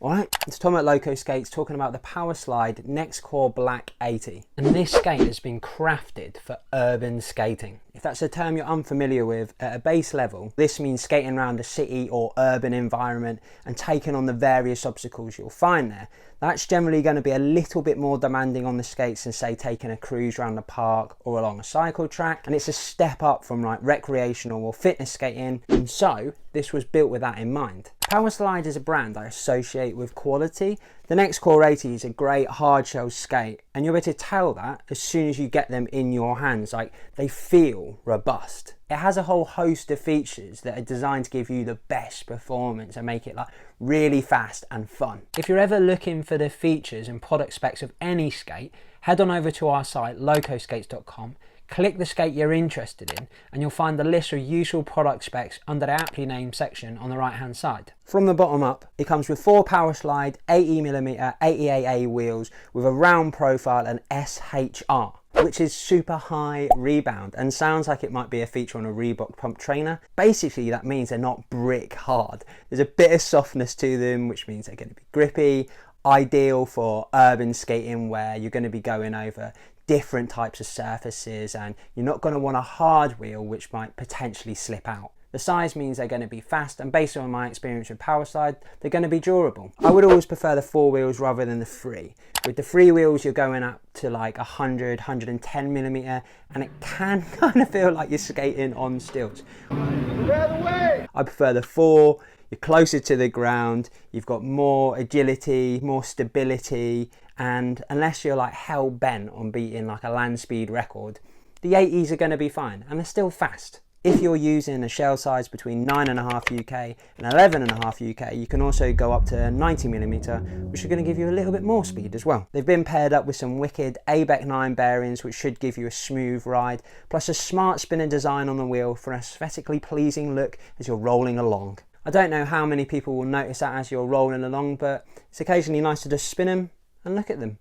Alright, it's Tom at Locoskates talking about the Powerslide Next Core Black 80. And this skate has been crafted for urban skating. If that's a term you're unfamiliar with, at a base level, this means skating around a city or urban environment and taking on the various obstacles you'll find there. That's generally going to be a little bit more demanding on the skates than, say, taking a cruise around the park or along a cycle track, and it's a step up from like recreational or fitness skating, and so this was built with that in mind. Powerslide is a brand I associate with quality. The Next Core 80 is a great hard shell skate, and you'll be able to tell that as soon as you get them in your hands. Like, they feel robust. It has a whole host of features that are designed to give you the best performance and make it like really fast and fun. If you're ever looking for the features and product specs of any skate, head on over to our site locoskates.com. Click the skate you're interested in and you'll find the list of useful product specs under the aptly named section on the right hand side. From the bottom up, it comes with 4 Powerslide 80mm 88A wheels with a round profile and SHR, which is super high rebound and sounds like it might be a feature on a Reebok pump trainer. Basically that means they're not brick hard. There's a bit of softness to them, which means they're going to be grippy, ideal for urban skating where you're going to be going over different types of surfaces and you're not going to want a hard wheel which might potentially slip out. The size means they're going to be fast, and based on my experience with Powerslide, they're going to be durable. I would always prefer the 4 wheels rather than the 3. With the 3 wheels you're going up to like 110mm and it can kind of feel like you're skating on stilts. I prefer the 4. You're closer to the ground, you've got more agility, more stability, and unless you're like hell bent on beating like a land speed record, the 80s are going to be fine, and they're still fast. If you're using a shell size between 9.5 UK and 11.5 UK, you can also go up to 90mm, which are going to give you a little bit more speed as well. They've been paired up with some wicked ABEC 9 bearings, which should give you a smooth ride, plus a smart spinner design on the wheel for an aesthetically pleasing look as you're rolling along. I don't know how many people will notice that as you're rolling along, but it's occasionally nice to just spin them and look at them.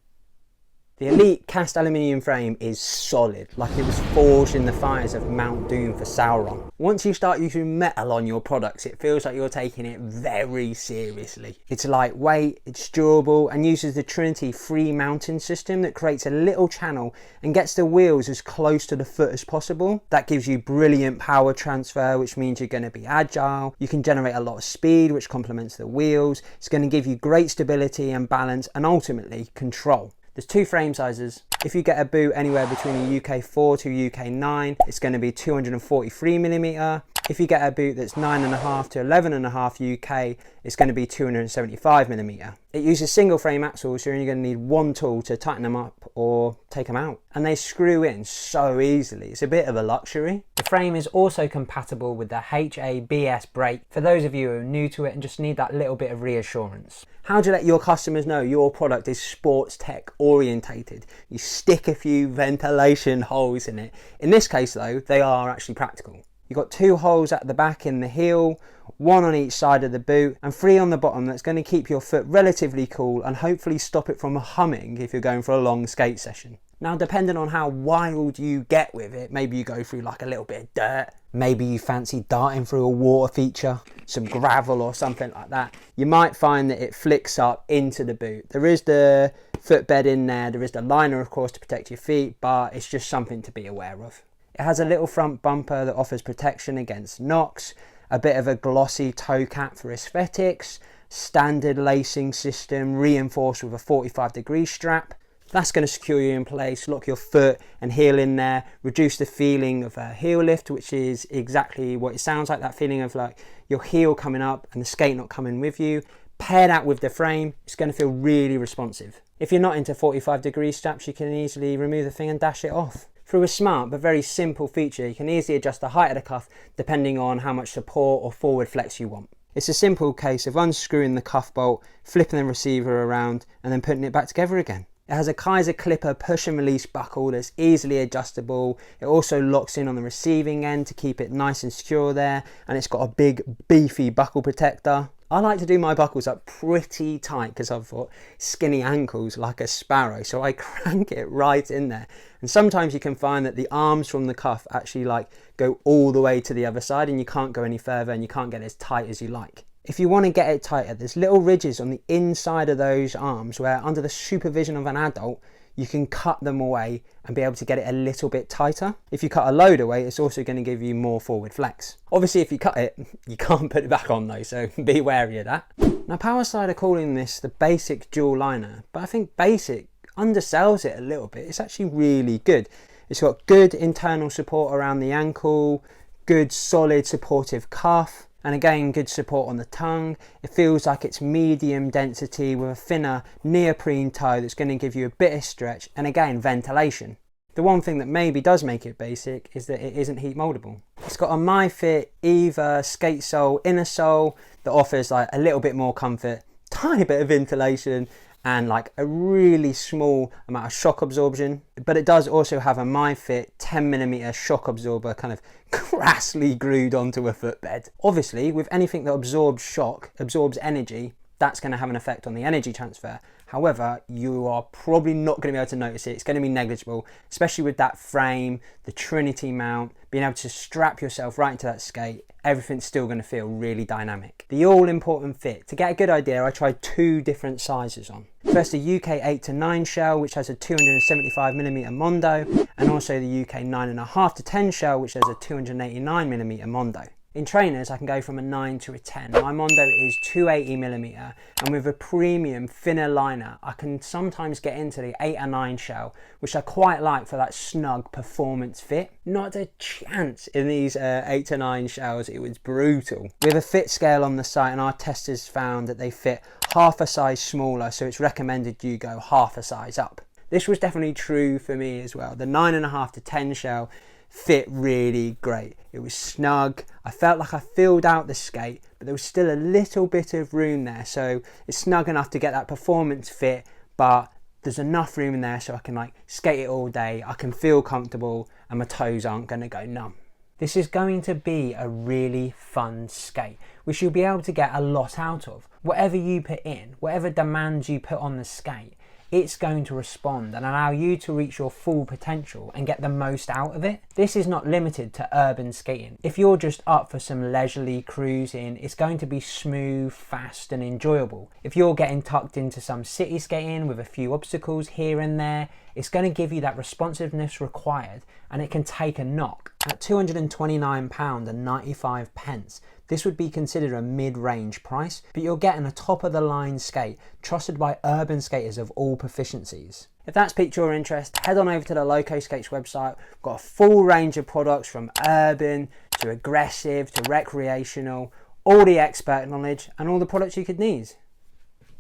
The Elite cast aluminium frame is solid, like it was forged in the fires of Mount Doom for Sauron. Once you start using metal on your products, it feels like you're taking it very seriously. It's lightweight, it's durable, and uses the Trinity free mounting system that creates a little channel and gets the wheels as close to the foot as possible. That gives you brilliant power transfer, which means you're going to be agile. You can generate a lot of speed, which complements the wheels. It's going to give you great stability and balance, and ultimately control. There's 2 frame sizes. If you get a boot anywhere between a UK 4 to UK 9, it's going to be 243mm. If you get a boot that's 9.5 to 11.5 UK, it's going to be 275mm. It uses single frame axles, so you're only going to need one tool to tighten them up or take them out. And they screw in so easily, it's a bit of a luxury. The frame is also compatible with the HABS brake for those of you who are new to it and just need that little bit of reassurance. How do you let your customers know your product is sports tech orientated? You stick a few ventilation holes in it. In this case though, they are actually practical. You've got 2 holes at the back in the heel, 1 on each side of the boot, and 3 on the bottom that's going to keep your foot relatively cool and hopefully stop it from humming if you're going for a long skate session. Now, depending on how wild you get with it, maybe you go through like a little bit of dirt, maybe you fancy darting through a water feature, some gravel or something like that, you might find that it flicks up into the boot. There is the footbed in there, there is the liner of course to protect your feet, but it's just something to be aware of. It has a little front bumper that offers protection against knocks, a bit of a glossy toe cap for aesthetics, standard lacing system reinforced with a 45-degree strap. That's going to secure you in place, lock your foot and heel in there, reduce the feeling of a heel lift, which is exactly what it sounds like, that feeling of like your heel coming up and the skate not coming with you. Pair that with the frame, it's going to feel really responsive. If you're not into 45-degree straps, you can easily remove the thing and dash it off. Through a smart but very simple feature, you can easily adjust the height of the cuff depending on how much support or forward flex you want. It's a simple case of unscrewing the cuff bolt, flipping the receiver around and then putting it back together again. It has a Kaiser clipper push and release buckle that's easily adjustable. It also locks in on the receiving end to keep it nice and secure there, and it's got a big beefy buckle protector. I like to do my buckles up pretty tight because I've got skinny ankles like a sparrow, so I crank it right in there. And sometimes you can find that the arms from the cuff actually like go all the way to the other side and you can't go any further and you can't get as tight as you like. If you want to get it tighter, there's little ridges on the inside of those arms where under the supervision of an adult, you can cut them away and be able to get it a little bit tighter. If you cut a load away, it's also going to give you more forward flex. Obviously, if you cut it, you can't put it back on though, so be wary of that. Now, Powerslide are calling this the basic dual liner, but I think basic undersells it a little bit. It's actually really good. It's got good internal support around the ankle, good solid supportive cuff, and again, good support on the tongue. It feels like it's medium density with a thinner neoprene toe that's going to give you a bit of stretch and again, ventilation. The one thing that maybe does make it basic is that it isn't heat moldable. It's got a MyFit Eva skate sole inner sole that offers like a little bit more comfort, tiny bit of ventilation, and like a really small amount of shock absorption. But it does also have a MyFit 10mm shock absorber kind of crassly glued onto a footbed. Obviously, with anything that absorbs shock, absorbs energy, that's going to have an effect on the energy transfer. However, you are probably not going to be able to notice it. It's going to be negligible, especially with that frame, the Trinity mount, being able to strap yourself right into that skate. Everything's still going to feel really dynamic. The all-important fit. To get a good idea, I tried 2 different sizes on. First, the UK 8 to 9 shell, which has a 275mm Mondo, and also the UK 9.5 to 10 shell, which has a 289mm Mondo. In trainers, I can go from a 9 to a 10. My Mondo is 280mm, and with a premium thinner liner, I can sometimes get into the 8 or 9 shell, which I quite like for that snug performance fit. Not a chance in these 8 to 9 shells, it was brutal. We have a fit scale on the site, and our testers found that they fit half a size smaller, so it's recommended you go half a size up. This was definitely true for me as well. The 9.5 to 10 shell fit really great. It was snug. I felt like I filled out the skate, but there was still a little bit of room there. So it's snug enough to get that performance fit, but there's enough room in there so I can like skate it all day. I can feel comfortable and my toes aren't going to go numb. This is going to be a really fun skate, which you'll be able to get a lot out of. Whatever you put in, whatever demands you put on the skate, it's going to respond and allow you to reach your full potential and get the most out of it. This is not limited to urban skating. If you're just up for some leisurely cruising, it's going to be smooth, fast and enjoyable. If you're getting tucked into some city skating with a few obstacles here and there, it's going to give you that responsiveness required, and it can take a knock. At £229.95, this would be considered a mid-range price, but you're getting a top-of-the-line skate trusted by urban skaters of all proficiencies. If that's piqued your interest, head on over to the Locoskates website. We've got a full range of products from urban to aggressive to recreational, all the expert knowledge and all the products you could need.